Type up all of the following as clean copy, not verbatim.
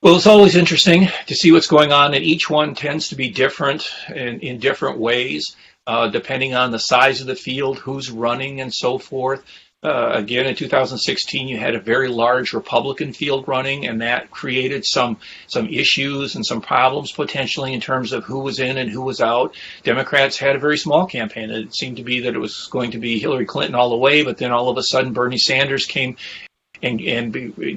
Well, it's always interesting to see what's going on, and each one tends to be different in different ways, depending on the size of the field, who's running, and so forth. Again, in 2016, you had a very large Republican field running, and that created some issues and some problems potentially in terms of who was in and who was out. Democrats had a very small campaign. It seemed to be that it was going to be Hillary Clinton all the way, but then all of a sudden Bernie Sanders came and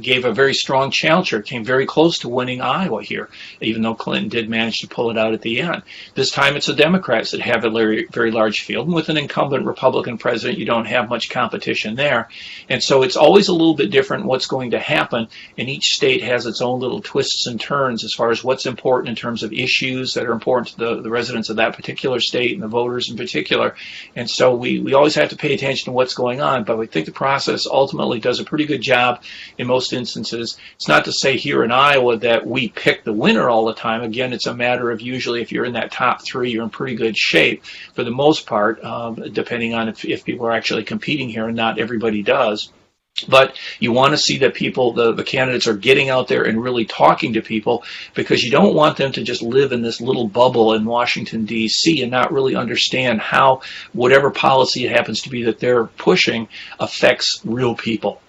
gave a very strong challenger, came very close to winning Iowa here, even though Clinton did manage to pull it out at the end. This time it's the Democrats that have a very, very large field, and with an incumbent Republican president, you don't have much competition there. And so it's always a little bit different what's going to happen, and each state has its own little twists and turns as far as what's important in terms of issues that are important to the residents of that particular state and the voters in particular. And so we always have to pay attention to what's going on, but we think the process ultimately does a pretty good job in most instances. It's not to say here in Iowa that we pick the winner all the time. Again, it's a matter of usually if you're in that top three, you're in pretty good shape for the most part, depending on if people are actually competing here, and not everybody does. But you want to see that people, the candidates, are getting out there and really talking to people, because you don't want them to just live in this little bubble in Washington, D.C. and not really understand how whatever policy it happens to be that they're pushing affects real people.